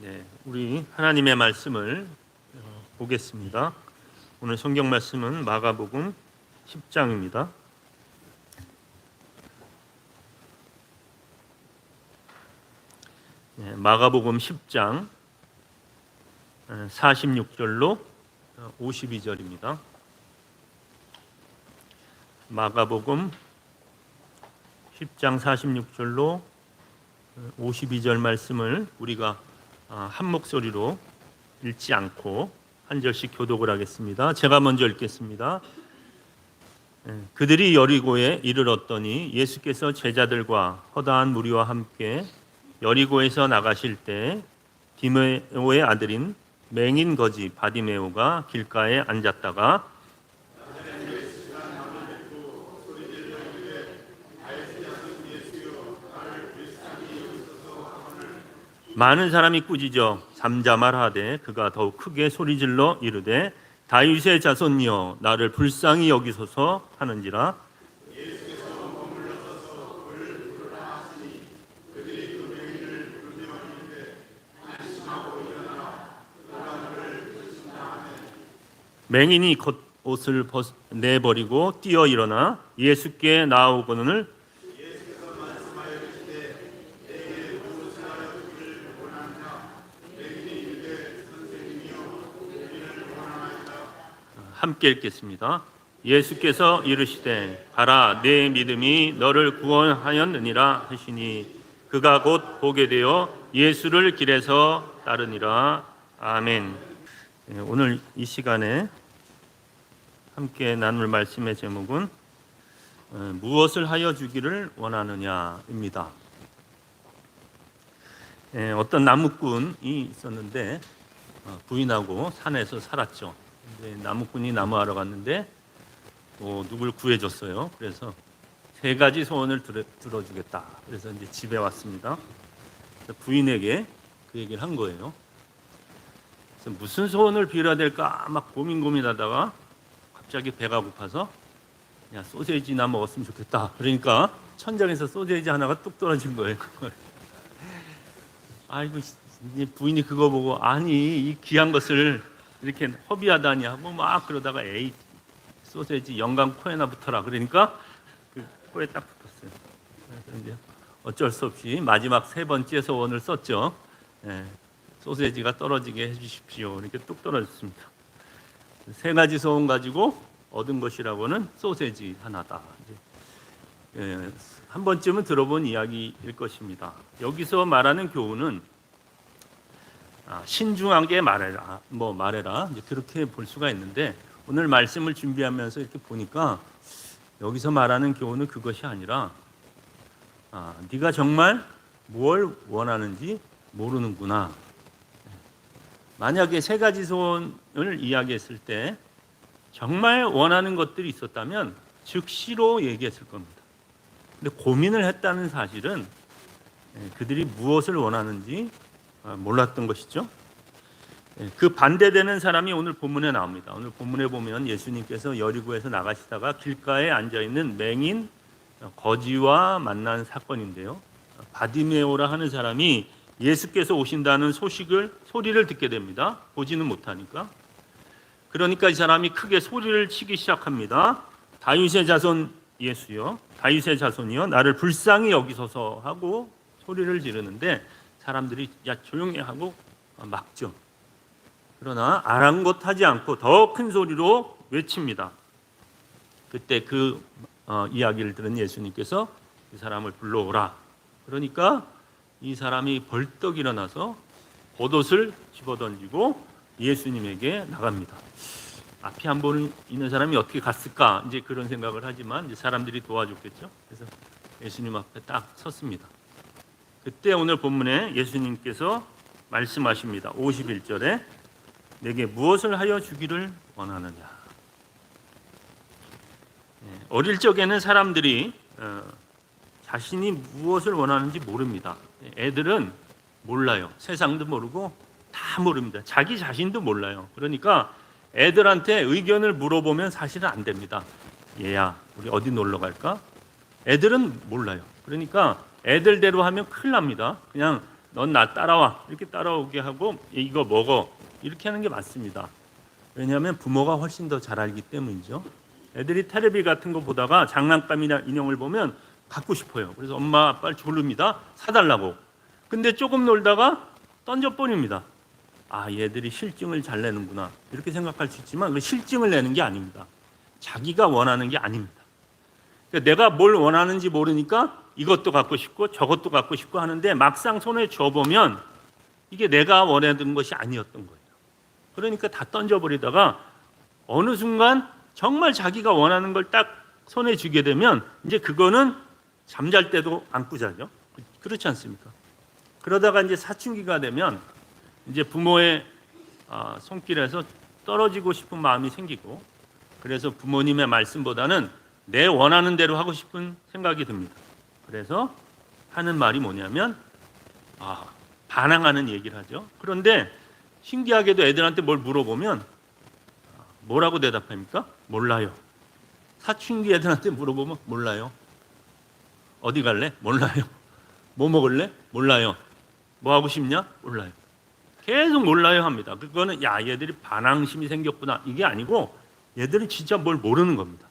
네, 우리 하나님의 말씀을 보겠습니다. 오늘 성경 말씀은 마가복음 10장입니다. 네, 마가복음 10장 46절로 52절입니다. 마가복음 10장 46절로 52절 말씀을 우리가 한 목소리로 읽지 않고 한 절씩 교독을 하겠습니다. 제가 먼저 읽겠습니다. 그들이 여리고에 이르렀더니 예수께서 제자들과 허다한 무리와 함께 여리고에서 나가실 때 디메오의 아들인 맹인 거지 바디메오가 길가에 앉았다가 많은 사람이 꾸짖어 잠잠하되 그가 더욱 크게 소리질러 이르되 다윗의 자손이여 나를 불쌍히 여기소서 하는지라. 맹인이 겉옷을 내버리고 뛰어 일어나 예수께 나아오거늘 함께 읽겠습니다. 예수께서 이르시되 가라 내 믿음이 너를 구원하였느니라 하시니 그가 곧 보게 되어 예수를 길에서 따르니라. 아멘. 오늘 이 시간에 함께 나눌 말씀의 제목은 무엇을 하여 주기를 원하느냐입니다. 어떤 나무꾼이 있었는데 부인하고 산에서 살았죠. 나무꾼이 나무하러 갔는데 누굴 구해줬어요. 그래서 세 가지 소원을 들어주겠다. 그래서 이제 집에 왔습니다. 부인에게 그 얘기를 한 거예요. 그래서 무슨 소원을 빌어야 될까 막 고민하다가 갑자기 배가 고파서 야 소세지나 먹었으면 좋겠다. 그러니까 천장에서 소세지 하나가 뚝 떨어진 거예요. 아이고 이제 부인이 그거 보고 아니 이 귀한 것을 이렇게 허비하다니 하고 막 그러다가 에이 소세지 영감 코에나 붙어라 그러니까 그 코에 딱 붙었어요. 그래서 이제 어쩔 수 없이 마지막 세 번째 소원을 썼죠. 소세지가 떨어지게 해주십시오. 이렇게 뚝 떨어졌습니다. 세 가지 소원 가지고 얻은 것이라고는 소세지 하나다. 한 번쯤은 들어본 이야기일 것입니다. 여기서 말하는 교훈은 신중하게 말해라, 말해라 이제 그렇게 볼 수가 있는데 오늘 말씀을 준비하면서 이렇게 보니까 여기서 말하는 교훈은 그것이 아니라 네가 정말 뭘 원하는지 모르는구나. 만약에 세 가지 소원을 이야기했을 때 정말 원하는 것들이 있었다면 즉시로 얘기했을 겁니다. 근데 고민을 했다는 사실은 그들이 무엇을 원하는지 몰랐던 것이죠. 그 반대되는 사람이 오늘 본문에 나옵니다. 오늘 본문에 보면 예수님께서 여리고에서 나가시다가 길가에 앉아있는 맹인 거지와 만난 사건인데요. 바디메오라 하는 사람이 예수께서 오신다는 소리를 듣게 됩니다. 보지는 못하니까. 그러니까 이 사람이 크게 소리를 치기 시작합니다. 다윗의 자손 예수여, 다윗의 자손이여 나를 불쌍히 여기소서 하고 소리를 지르는데 사람들이 야 조용히 하고 막죠. 그러나 아랑곳하지 않고 더 큰 소리로 외칩니다. 그때 그 이야기를 들은 예수님께서 이 사람을 불러오라. 그러니까 이 사람이 벌떡 일어나서 겉옷을 집어던지고 예수님에게 나갑니다. 앞에 한 번 있는 사람이 어떻게 갔을까? 이제 그런 생각을 하지만 이제 사람들이 도와줬겠죠. 그래서 예수님 앞에 딱 섰습니다. 그때 오늘 본문에 예수님께서 말씀하십니다. 51절에 내게 무엇을 하여 주기를 원하느냐. 어릴 적에는 사람들이 자신이 무엇을 원하는지 모릅니다. 애들은 몰라요. 세상도 모르고 다 모릅니다. 자기 자신도 몰라요. 그러니까 애들한테 의견을 물어보면 사실은 안 됩니다. 얘야 우리 어디 놀러 갈까? 애들은 몰라요. 그러니까 애들대로 하면 큰일 납니다. 그냥 넌 나 따라와 이렇게 따라오게 하고 이거 먹어 이렇게 하는 게 맞습니다. 왜냐하면 부모가 훨씬 더 잘 알기 때문이죠. 애들이 테레비 같은 거 보다가 장난감이나 인형을 보면 갖고 싶어요. 그래서 엄마 아빠를 조릅니다. 사달라고. 근데 조금 놀다가 던져버립니다. 아, 얘들이 실증을 잘 내는구나 이렇게 생각할 수 있지만 그 실증을 내는 게 아닙니다. 자기가 원하는 게 아닙니다. 그러니까 내가 뭘 원하는지 모르니까 이것도 갖고 싶고 저것도 갖고 싶고 하는데 막상 손에 쥐어보면 이게 내가 원하던 것이 아니었던 거예요. 그러니까 다 던져버리다가 어느 순간 정말 자기가 원하는 걸 딱 손에 쥐게 되면 이제 그거는 잠잘 때도 안고 자죠. 그렇지 않습니까? 그러다가 이제 사춘기가 되면 이제 부모의 손길에서 떨어지고 싶은 마음이 생기고 그래서 부모님의 말씀보다는 내 원하는 대로 하고 싶은 생각이 듭니다. 그래서 하는 말이 뭐냐면 반항하는 얘기를 하죠. 그런데 신기하게도 애들한테 뭘 물어보면 뭐라고 대답합니까? 몰라요. 사춘기 애들한테 물어보면 몰라요. 어디 갈래? 몰라요. 뭐 먹을래? 몰라요. 뭐 하고 싶냐? 몰라요. 계속 몰라요 합니다. 그거는 야 얘들이 반항심이 생겼구나 이게 아니고 얘들은 진짜 뭘 모르는 겁니다.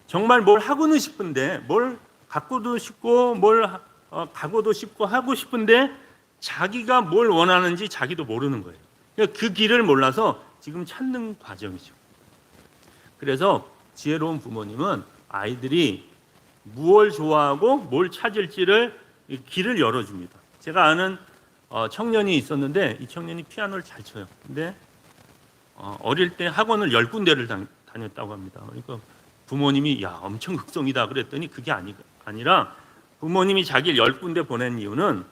정말 뭘 하고는 싶은데 뭘 갖고도 싶고 뭘 가고도 싶고 하고 싶은데 자기가 뭘 원하는지 자기도 모르는 거예요. 그 길을 몰라서 지금 찾는 과정이죠. 그래서 지혜로운 부모님은 아이들이 무엇을 좋아하고 뭘 찾을지를 길을 열어줍니다. 제가 아는 청년이 있었는데 이 청년이 피아노를 잘 쳐요. 근데 어릴 때 학원을 10군데를 다녔다고 합니다. 그러니까 부모님이 야 엄청 극성이다 그랬더니 그게 아니라 부모님이 자기를 10군데 보낸 이유는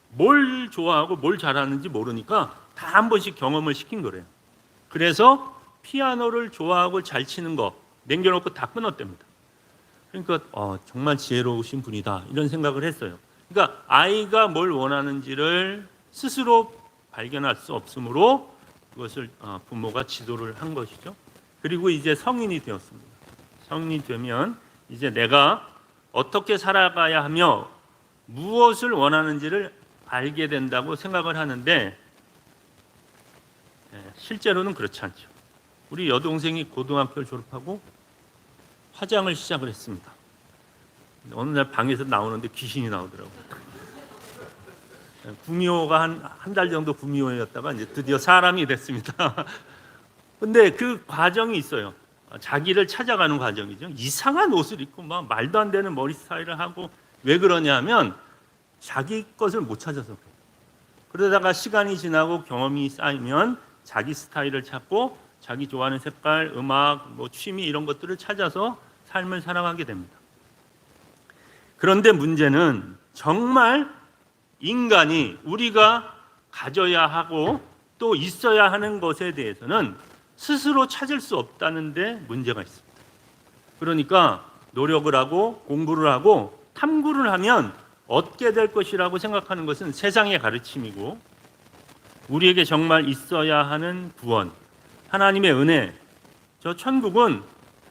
뭘 좋아하고 뭘 잘하는지 모르니까 다 한 번씩 경험을 시킨 거래요. 그래서 피아노를 좋아하고 잘 치는 거 남겨놓고 다 끊었답니다. 그러니까 정말 지혜로우신 분이다 이런 생각을 했어요. 그러니까 아이가 뭘 원하는지를 스스로 발견할 수 없으므로 그것을 부모가 지도를 한 것이죠. 그리고 이제 성인이 되었습니다. 성인이 되면 이제 내가 어떻게 살아가야 하며 무엇을 원하는지를 알게 된다고 생각을 하는데 실제로는 그렇지 않죠. 우리 여동생이 고등학교를 졸업하고 화장을 시작을 했습니다. 어느 날 방에서 나오는데 귀신이 나오더라고요. 구미호가 한 달 정도 구미호였다가 이제 드디어 사람이 됐습니다. 근데 그 과정이 있어요. 자기를 찾아가는 과정이죠. 이상한 옷을 입고 막 말도 안 되는 머리 스타일을 하고 왜 그러냐면 자기 것을 못 찾아서 그래요. 그러다가 시간이 지나고 경험이 쌓이면 자기 스타일을 찾고 자기 좋아하는 색깔, 음악, 취미 이런 것들을 찾아서 삶을 살아가게 됩니다. 그런데 문제는 정말 인간이 우리가 가져야 하고 또 있어야 하는 것에 대해서는 스스로 찾을 수 없다는 데 문제가 있습니다. 그러니까 노력을 하고 공부를 하고 탐구를 하면 얻게 될 것이라고 생각하는 것은 세상의 가르침이고 우리에게 정말 있어야 하는 구원, 하나님의 은혜, 저 천국은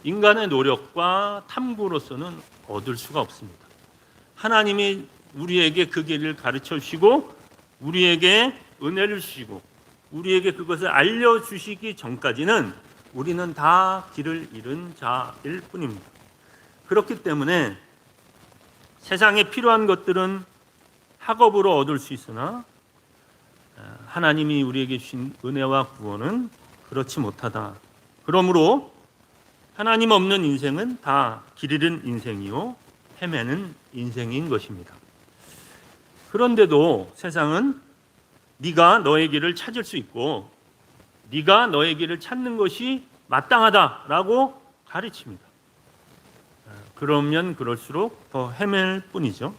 인간의 노력과 탐구로서는 얻을 수가 없습니다. 하나님이 우리에게 그 길을 가르쳐 주시고 우리에게 은혜를 주시고 우리에게 그것을 알려주시기 전까지는 우리는 다 길을 잃은 자일 뿐입니다. 그렇기 때문에 세상에 필요한 것들은 학업으로 얻을 수 있으나 하나님이 우리에게 주신 은혜와 구원은 그렇지 못하다. 그러므로 하나님 없는 인생은 다 길 잃은 인생이요 헤매는 인생인 것입니다. 그런데도 세상은 네가 너의 길을 찾을 수 있고 네가 너의 길을 찾는 것이 마땅하다라고 가르칩니다. 그러면 그럴수록 더 헤맬 뿐이죠.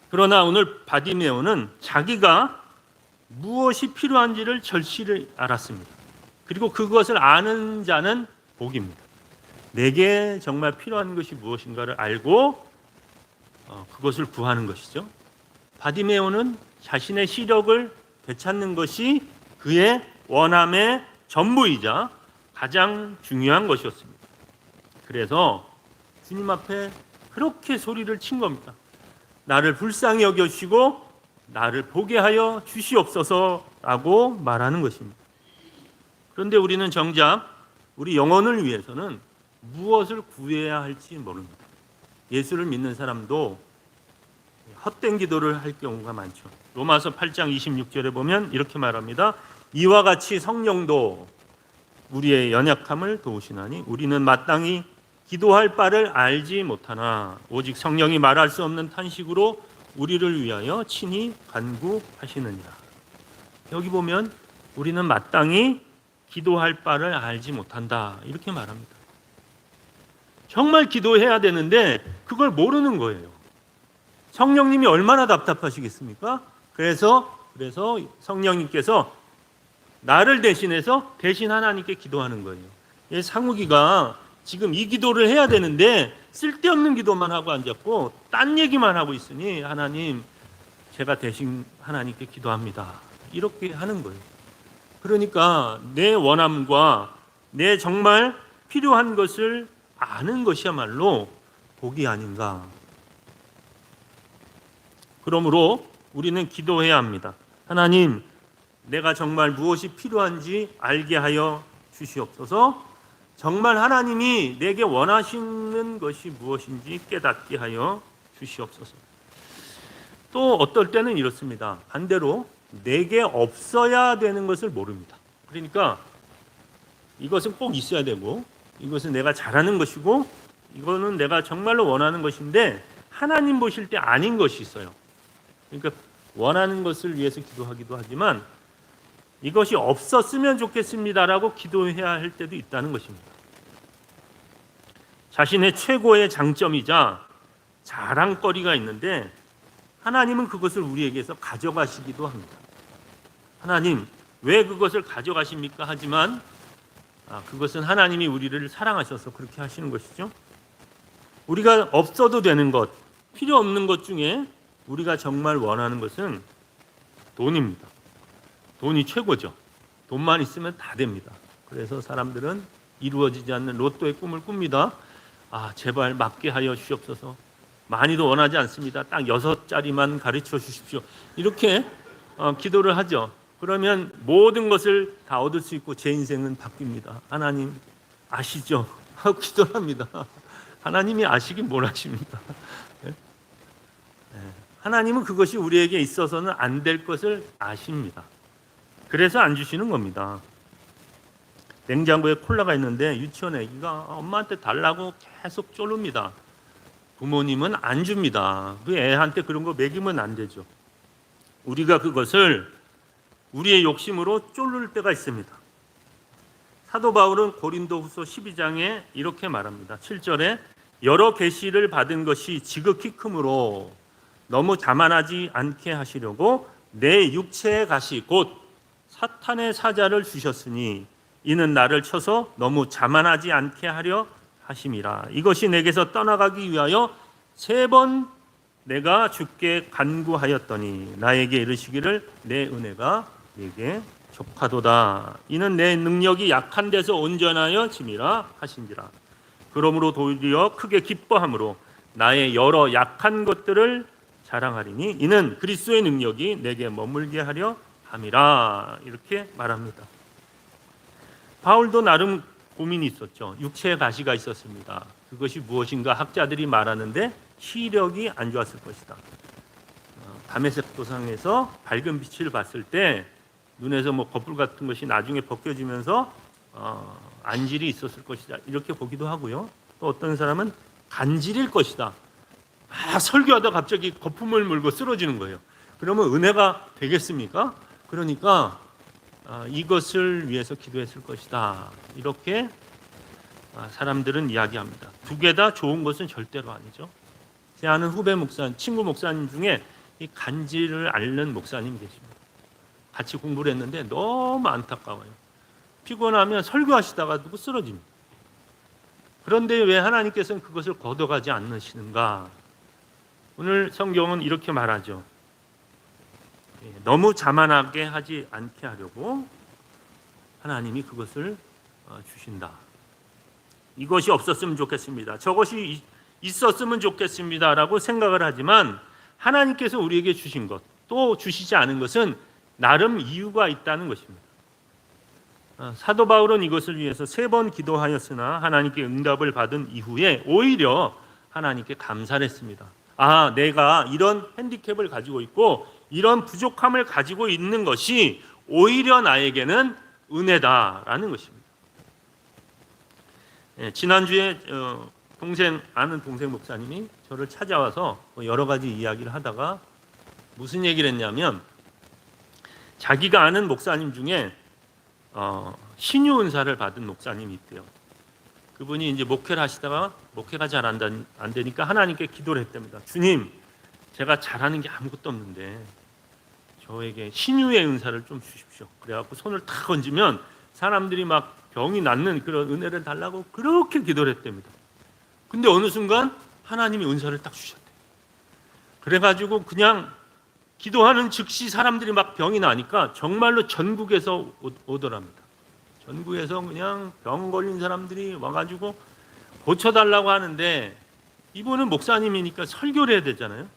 그러나 오늘 바디메오는 자기가 무엇이 필요한지를 절실히 알았습니다. 그리고 그것을 아는 자는 복입니다. 내게 정말 필요한 것이 무엇인가를 알고 그것을 구하는 것이죠. 바디메오는 자신의 시력을 되찾는 것이 그의 원함의 전부이자 가장 중요한 것이었습니다. 그래서 주님 앞에 그렇게 소리를 친 겁니다. 나를 불쌍히 여겨주시고 나를 보게 하여 주시옵소서라고 말하는 것입니다. 그런데 우리는 정작 우리 영혼을 위해서는 무엇을 구해야 할지 모릅니다. 예수를 믿는 사람도 헛된 기도를 할 경우가 많죠. 로마서 8장 26절에 보면 이렇게 말합니다. 이와 같이 성령도 우리의 연약함을 도우시나니 우리는 마땅히 기도할 바를 알지 못하나 오직 성령이 말할 수 없는 탄식으로 우리를 위하여 친히 간구하시느니라. 여기 보면 우리는 마땅히 기도할 바를 알지 못한다 이렇게 말합니다. 정말 기도해야 되는데 그걸 모르는 거예요. 성령님이 얼마나 답답하시겠습니까? 그래서 성령님께서 나를 대신해서 대신 하나님께 기도하는 거예요. 상욱이가 지금 이 기도를 해야 되는데 쓸데없는 기도만 하고 앉았고 딴 얘기만 하고 있으니 하나님 제가 대신 하나님께 기도합니다. 이렇게 하는 거예요. 그러니까 내 원함과 내 정말 필요한 것을 아는 것이야말로 복이 아닌가. 그러므로 우리는 기도해야 합니다. 하나님, 내가 정말 무엇이 필요한지 알게 하여 주시옵소서. 정말 하나님이 내게 원하시는 것이 무엇인지 깨닫게 하여 주시옵소서. 또 어떨 때는 이렇습니다. 반대로 내게 없어야 되는 것을 모릅니다. 그러니까 이것은 꼭 있어야 되고 이것은 내가 잘하는 것이고 이거는 내가 정말로 원하는 것인데 하나님 보실 때 아닌 것이 있어요. 그러니까 원하는 것을 위해서 기도하기도 하지만 이것이 없었으면 좋겠습니다라고 기도해야 할 때도 있다는 것입니다. 자신의 최고의 장점이자 자랑거리가 있는데 하나님은 그것을 우리에게서 가져가시기도 합니다. 하나님, 왜 그것을 가져가십니까? 하지만 그것은 하나님이 우리를 사랑하셔서 그렇게 하시는 것이죠. 우리가 없어도 되는 것, 필요 없는 것 중에 우리가 정말 원하는 것은 돈입니다. 돈이 최고죠. 돈만 있으면 다 됩니다. 그래서 사람들은 이루어지지 않는 로또의 꿈을 꿉니다. 제발 맞게 하여 주시옵소서. 많이도 원하지 않습니다. 딱 6자리만 가르쳐 주십시오. 이렇게 기도를 하죠. 그러면 모든 것을 다 얻을 수 있고 제 인생은 바뀝니다. 하나님 아시죠? 하고 기도를 합니다. 하나님이 아시긴 뭘 아십니까? 하나님은 그것이 우리에게 있어서는 안 될 것을 아십니다. 그래서 안 주시는 겁니다. 냉장고에 콜라가 있는데 유치원 애기가 엄마한테 달라고 계속 쫄릅니다. 부모님은 안 줍니다. 그 애한테 그런 거 먹이면 안 되죠. 우리가 그것을 우리의 욕심으로 쫄를 때가 있습니다. 사도 바울은 고린도후서 12장에 이렇게 말합니다. 7절에 여러 계시를 받은 것이 지극히 크므로 너무 자만하지 않게 하시려고 내 육체의 가시 곧 사탄의 사자를 주셨으니 이는 나를 쳐서 너무 자만하지 않게 하려 하심이라. 이것이 내게서 떠나가기 위하여 3번 내가 주께 간구하였더니 나에게 이르시기를 내 은혜가 내게 족하도다. 이는 내 능력이 약한 데서 온전하여 짐이라 하신지라. 그러므로 도리어 크게 기뻐함으로 나의 여러 약한 것들을 자랑하리니 이는 그리스도의 능력이 내게 머물게 하려 함이라. 이렇게 말합니다. 바울도 나름 고민이 있었죠. 육체의 가시가 있었습니다. 그것이 무엇인가 학자들이 말하는데 시력이 안 좋았을 것이다. 다메섹 도상에서 밝은 빛을 봤을 때 눈에서 거풀 같은 것이 나중에 벗겨지면서 안질이 있었을 것이다. 이렇게 보기도 하고요. 또 어떤 사람은 간질일 것이다. 설교하다 갑자기 거품을 물고 쓰러지는 거예요. 그러면 은혜가 되겠습니까? 그러니까 이것을 위해서 기도했을 것이다. 이렇게 사람들은 이야기합니다. 두 개 다 좋은 것은 절대로 아니죠. 제 아는 후배 목사님, 친구 목사님 중에 이 간질을 앓는 목사님이 계십니다. 같이 공부를 했는데 너무 안타까워요. 피곤하면 설교하시다가 누구 쓰러집니다. 그런데 왜 하나님께서는 그것을 걷어가지 않으시는가? 오늘 성경은 이렇게 말하죠. 너무 자만하게 하지 않게 하려고 하나님이 그것을 주신다. 이것이 없었으면 좋겠습니다. 저것이 있었으면 좋겠습니다라고 생각을 하지만 하나님께서 우리에게 주신 것, 또 주시지 않은 것은 나름 이유가 있다는 것입니다. 사도 바울은 이것을 위해서 3번 기도하였으나 하나님께 응답을 받은 이후에 오히려 하나님께 감사를 했습니다. 내가 이런 핸디캡을 가지고 있고 이런 부족함을 가지고 있는 것이 오히려 나에게는 은혜다라는 것입니다. 지난주에 아는 동생 목사님이 저를 찾아와서 여러 가지 이야기를 하다가 무슨 얘기를 했냐면, 자기가 아는 목사님 중에 신유 은사를 받은 목사님이 있대요. 그분이 이제 목회를 하시다가 목회가 잘 안 되니까 하나님께 기도를 했답니다. 주님, 제가 잘하는 게 아무것도 없는데 저에게 신유의 은사를 좀 주십시오. 그래갖고 손을 탁 얹으면 사람들이 막 병이 낫는 그런 은혜를 달라고 그렇게 기도를 했답니다. 근데 어느 순간 하나님이 은사를 딱 주셨대요. 그래가지고 그냥 기도하는 즉시 사람들이 막 병이 나니까 정말로 전국에서 오더랍니다. 전국에서 그냥 병 걸린 사람들이 와가지고 고쳐달라고 하는데, 이분은 목사님이니까 설교를 해야 되잖아요.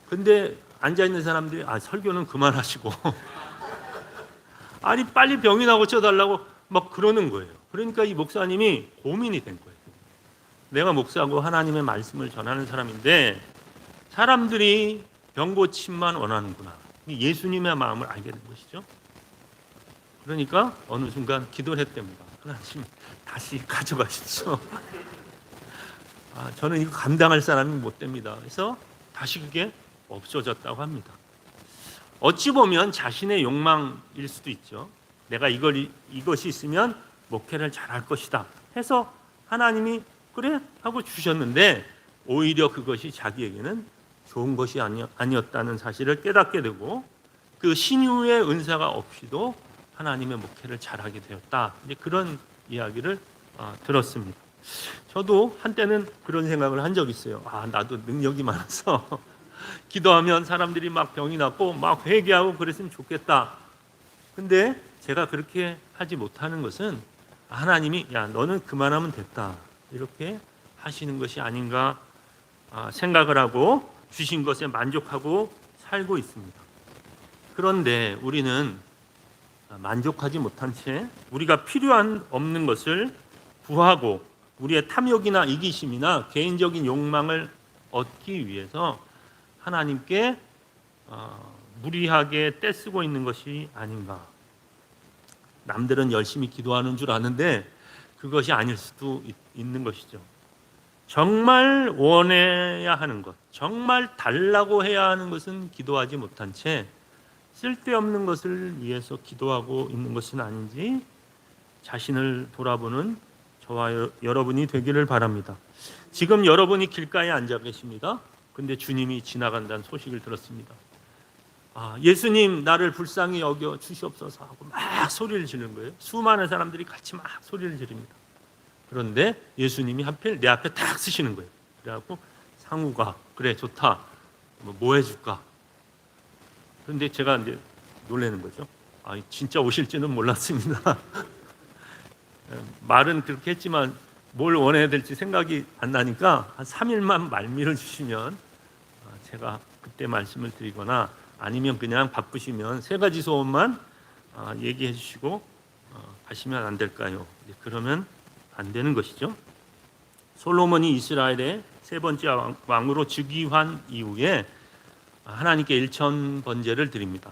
근데 앉아있는 사람들이 설교는 그만하시고 아니 빨리 병이나 고쳐달라고 막 그러는 거예요. 그러니까 이 목사님이 고민이 된 거예요. 내가 목사고 하나님의 말씀을 전하는 사람인데 사람들이 병 고침만 원하는구나. 예수님의 마음을 알게 된 것이죠. 그러니까 어느 순간 기도를 했답니다. 하나님 다시 가져가십시오. 저는 이거 감당할 사람이 못 됩니다. 그래서 다시 그게 없어졌다고 합니다. 어찌 보면 자신의 욕망일 수도 있죠. 내가 이것이 있으면 목회를 잘할 것이다 해서 하나님이 그래 하고 주셨는데 오히려 그것이 자기에게는 좋은 것이 아니었다는 사실을 깨닫게 되고, 그 신유의 은사가 없이도 하나님의 목회를 잘하게 되었다. 이제 그런 이야기를 들었습니다. 저도 한때는 그런 생각을 한 적이 있어요. 나도 능력이 많아서 기도하면 사람들이 막 병이 낫고 막 회개하고 그랬으면 좋겠다. 근데 제가 그렇게 하지 못하는 것은 하나님이 너는 그만하면 됐다 이렇게 하시는 것이 아닌가 생각을 하고 주신 것에 만족하고 살고 있습니다. 그런데 우리는 만족하지 못한 채 우리가 필요한 없는 것을 구하고 우리의 탐욕이나 이기심이나 개인적인 욕망을 얻기 위해서 하나님께 무리하게 떼쓰고 있는 것이 아닌가. 남들은 열심히 기도하는 줄 아는데 그것이 아닐 수도 있는 것이죠. 정말 원해야 하는 것, 정말 달라고 해야 하는 것은 기도하지 못한 채 쓸데없는 것을 위해서 기도하고 있는 것은 아닌지 자신을 돌아보는 저와 여러분이 되기를 바랍니다. 지금 여러분이 길가에 앉아 계십니다. 근데 주님이 지나간다는 소식을 들었습니다. 예수님 나를 불쌍히 여겨 주시옵소서 하고 막 소리를 지르는 거예요. 수많은 사람들이 같이 막 소리를 지릅니다. 그런데 예수님이 하필 내 앞에 딱 쓰시는 거예요. 그래갖고 상우가 그래 좋다 뭐 해줄까. 그런데 제가 이제 놀라는 거죠. 진짜 오실지는 몰랐습니다. 말은 그렇게 했지만 뭘 원해야 될지 생각이 안 나니까 한 3일만 말미를 주시면 제가 그때 말씀을 드리거나 아니면 그냥 바쁘시면 3가지 소원만 얘기해 주시고 가시면 안 될까요? 그러면 안 되는 것이죠. 솔로몬이 이스라엘의 3번째 왕으로 즉위한 이후에 하나님께 일천 번제를 드립니다.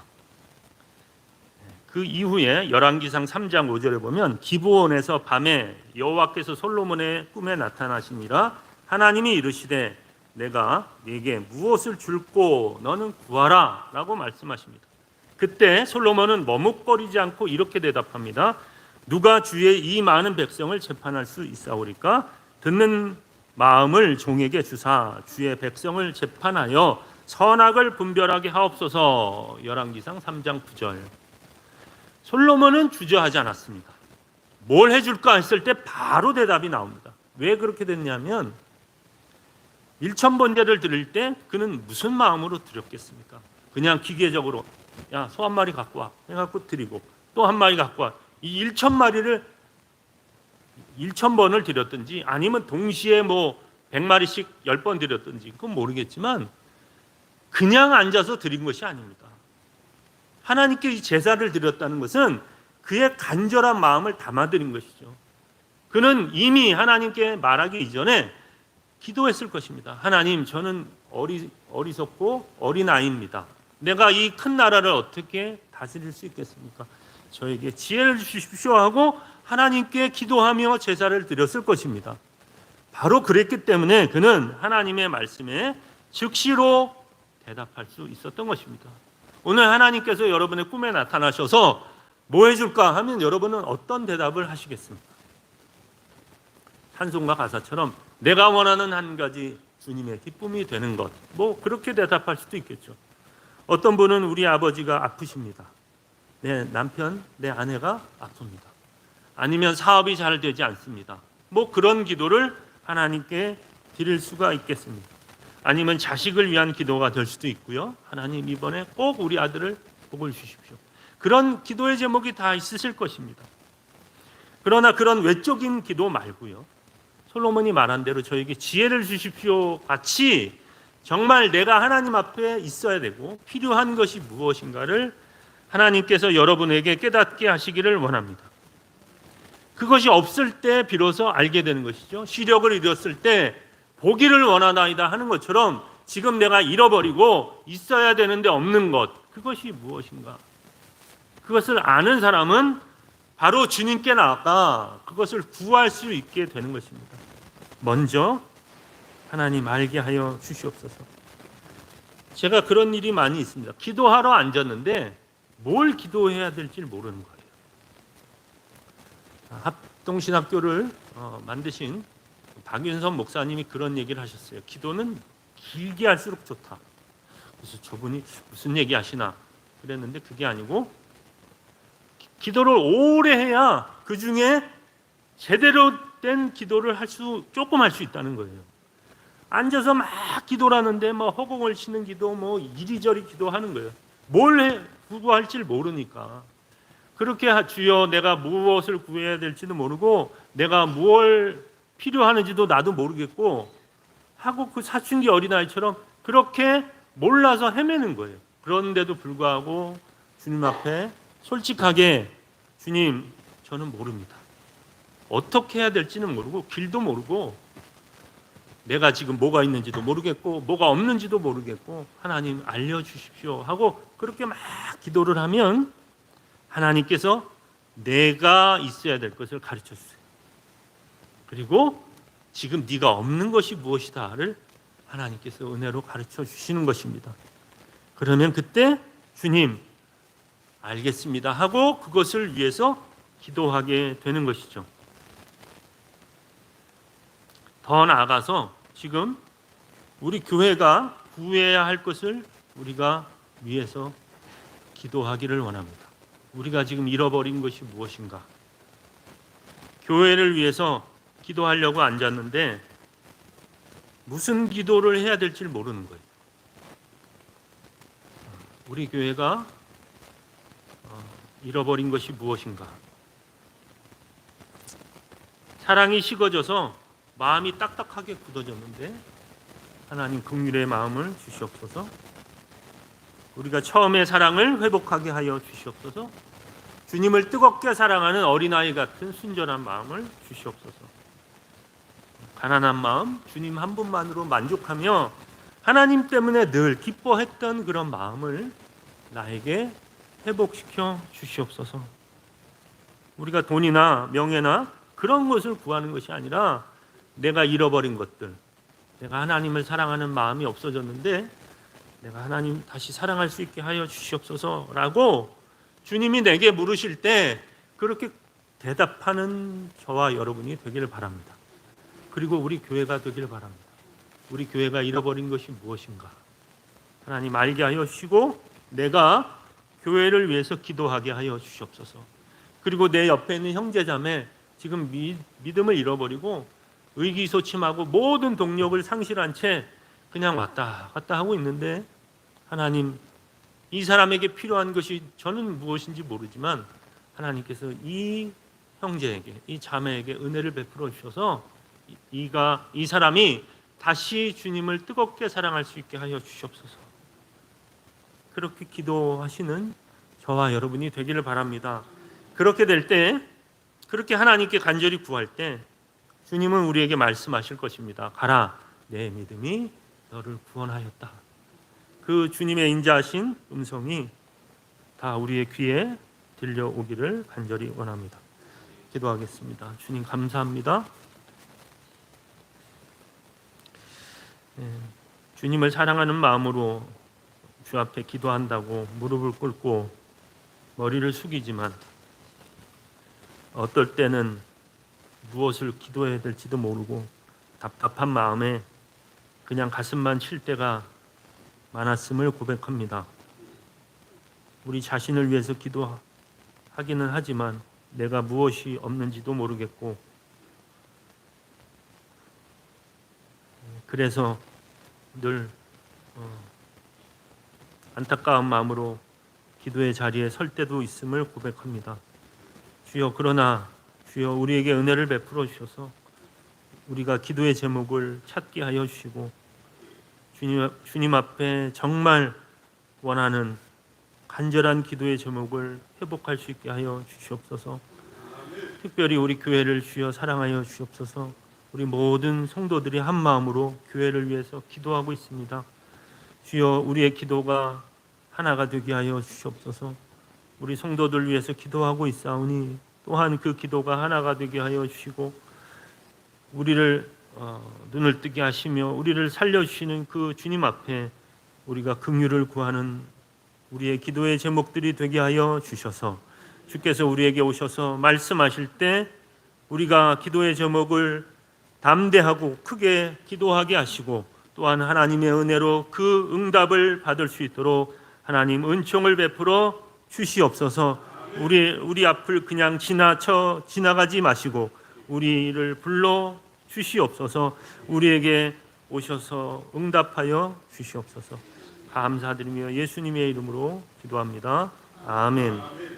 그 이후에 열왕기상 3장 5절에 보면 기브온에서 밤에 여호와께서 솔로몬의 꿈에 나타나시니라. 하나님이 이르시되 내가 네게 무엇을 줄꼬 너는 구하라 라고 말씀하십니다. 그때 솔로몬은 머뭇거리지 않고 이렇게 대답합니다. 누가 주의 이 많은 백성을 재판할 수 있사오리까? 듣는 마음을 종에게 주사 주의 백성을 재판하여 선악을 분별하게 하옵소서. 열왕기상 3장 9절. 솔로몬은 주저하지 않았습니다. 뭘 해줄까 했을 때 바로 대답이 나옵니다. 왜 그렇게 됐냐면 일천번제를 드릴 때 그는 무슨 마음으로 드렸겠습니까? 그냥 기계적으로 소 한 마리 갖고 와 해갖고 드리고 또 한 마리 갖고 와. 이 1,000마리를 1,000번을 드렸든지 아니면 동시에 100마리씩 10번 드렸든지 그건 모르겠지만 그냥 앉아서 드린 것이 아닙니다. 하나님께 이 제사를 드렸다는 것은 그의 간절한 마음을 담아드린 것이죠. 그는 이미 하나님께 말하기 이전에 기도했을 것입니다. 하나님, 저는 어리석고 어린아이입니다. 내가 이 큰 나라를 어떻게 다스릴 수 있겠습니까? 저에게 지혜를 주십시오 하고 하나님께 기도하며 제사를 드렸을 것입니다. 바로 그랬기 때문에 그는 하나님의 말씀에 즉시로 대답할 수 있었던 것입니다. 오늘 하나님께서 여러분의 꿈에 나타나셔서 뭐 해줄까 하면 여러분은 어떤 대답을 하시겠습니까? 찬송가 가사처럼 내가 원하는 한 가지 주님의 기쁨이 되는 것, 뭐 그렇게 대답할 수도 있겠죠. 어떤 분은 우리 아버지가 아프십니다. 내 남편, 내 아내가 아픕니다. 아니면 사업이 잘 되지 않습니다. 뭐 그런 기도를 하나님께 드릴 수가 있겠습니다. 아니면 자식을 위한 기도가 될 수도 있고요. 하나님, 이번에 꼭 우리 아들을 복을 주십시오. 그런 기도의 제목이 다 있으실 것입니다. 그러나 그런 외적인 기도 말고요, 솔로몬이 말한 대로 저에게 지혜를 주십시오 같이 정말 내가 하나님 앞에 있어야 되고 필요한 것이 무엇인가를 하나님께서 여러분에게 깨닫게 하시기를 원합니다. 그것이 없을 때 비로소 알게 되는 것이죠. 시력을 잃었을 때 보기를 원하나이다 하는 것처럼 지금 내가 잃어버리고 있어야 되는데 없는 것, 그것이 무엇인가? 그것을 아는 사람은 바로 주님께 나아가 그것을 구할 수 있게 되는 것입니다. 먼저 하나님 알게 하여 주시옵소서. 제가 그런 일이 많이 있습니다. 기도하러 앉았는데 뭘 기도해야 될지 모르는 거예요. 합동신학교를 만드신 박윤선 목사님이 그런 얘기를 하셨어요. 기도는 길게 할수록 좋다. 그래서 저분이 무슨 얘기 하시나 그랬는데 그게 아니고 기도를 오래 해야 그 중에 제대로 된 기도를 조금 할 수 있다는 거예요. 앉아서 막 기도를 하는데 뭐 허공을 치는 기도, 뭐 이리저리 기도하는 거예요. 뭘 구할지 모르니까. 그렇게 주여 내가 무엇을 구해야 될지도 모르고 내가 무엇을 필요하는지도 나도 모르겠고 하고 그 사춘기 어린아이처럼 그렇게 몰라서 헤매는 거예요. 그런데도 불구하고 주님 앞에 솔직하게 주님, 저는 모릅니다. 어떻게 해야 될지는 모르고 길도 모르고 내가 지금 뭐가 있는지도 모르겠고 뭐가 없는지도 모르겠고 하나님 알려주십시오 하고 그렇게 막 기도를 하면 하나님께서 내가 있어야 될 것을 가르쳐 주세요. 그리고 지금 네가 없는 것이 무엇이다를 하나님께서 은혜로 가르쳐 주시는 것입니다. 그러면 그때 주님 알겠습니다 하고 그것을 위해서 기도하게 되는 것이죠. 더 나아가서 지금 우리 교회가 구해야 할 것을 우리가 위해서 기도하기를 원합니다. 우리가 지금 잃어버린 것이 무엇인가? 교회를 위해서 기도하려고 앉았는데 무슨 기도를 해야 될지 모르는 거예요. 우리 교회가 잃어버린 것이 무엇인가? 사랑이 식어져서 마음이 딱딱하게 굳어졌는데 하나님 긍휼의 마음을 주시옵소서. 우리가 처음의 사랑을 회복하게 하여 주시옵소서. 주님을 뜨겁게 사랑하는 어린아이 같은 순전한 마음을 주시옵소서. 가난한 마음, 주님 한 분만으로 만족하며 하나님 때문에 늘 기뻐했던 그런 마음을 나에게 회복시켜 주시옵소서. 우리가 돈이나 명예나 그런 것을 구하는 것이 아니라 내가 잃어버린 것들, 내가 하나님을 사랑하는 마음이 없어졌는데 내가 하나님 다시 사랑할 수 있게 하여 주시옵소서라고 주님이 내게 물으실 때 그렇게 대답하는 저와 여러분이 되기를 바랍니다. 그리고 우리 교회가 되기를 바랍니다. 우리 교회가 잃어버린 것이 무엇인가? 하나님 알게 하여 주시고 내가 교회를 위해서 기도하게 하여 주시옵소서. 그리고 내 옆에 있는 형제자매 지금 믿음을 잃어버리고 의기소침하고 모든 동력을 상실한 채 그냥 왔다 갔다 하고 있는데 하나님 이 사람에게 필요한 것이 저는 무엇인지 모르지만 하나님께서 이 형제에게 이 자매에게 은혜를 베풀어 주셔서 이 사람이 다시 주님을 뜨겁게 사랑할 수 있게 하여 주시옵소서. 그렇게 기도하시는 저와 여러분이 되기를 바랍니다. 그렇게 될 때, 그렇게 하나님께 간절히 구할 때 주님은 우리에게 말씀하실 것입니다. 가라, 내 믿음이 너를 구원하였다. 그 주님의 인자하신 음성이 다 우리의 귀에 들려오기를 간절히 원합니다. 기도하겠습니다. 주님 감사합니다. 주님을 사랑하는 마음으로 주 앞에 기도한다고 무릎을 꿇고 머리를 숙이지만 어떨 때는 무엇을 기도해야 될지도 모르고 답답한 마음에 그냥 가슴만 칠 때가 많았음을 고백합니다. 우리 자신을 위해서 기도하기는 하지만 내가 무엇이 없는지도 모르겠고, 그래서 늘 안타까운 마음으로 기도의 자리에 설 때도 있음을 고백합니다. 주여, 그러나 주여 우리에게 은혜를 베풀어 주셔서 우리가 기도의 제목을 찾게 하여 주시고 주님 앞에 정말 원하는 간절한 기도의 제목을 회복할 수 있게 하여 주시옵소서. 특별히 우리 교회를 주여 사랑하여 주시옵소서. 우리 모든 성도들이 한 마음으로 교회를 위해서 기도하고 있습니다. 주여, 우리의 기도가 하나가 되게 하여 주시옵소서. 우리 성도들 위해서 기도하고 있사오니 또한 그 기도가 하나가 되게 하여 주시고 우리를 눈을 뜨게 하시며 우리를 살려주시는 그 주님 앞에 우리가 긍휼을 구하는 우리의 기도의 제목들이 되게 하여 주셔서 주께서 우리에게 오셔서 말씀하실 때 우리가 기도의 제목을 담대하고 크게 기도하게 하시고 또한 하나님의 은혜로 그 응답을 받을 수 있도록 하나님 은총을 베풀어 주시옵소서. 우리 앞을 그냥 지나가지 마시고 우리를 불러 주시옵소서. 우리에게 오셔서 응답하여 주시옵소서. 감사드리며 예수님의 이름으로 기도합니다. 아멘.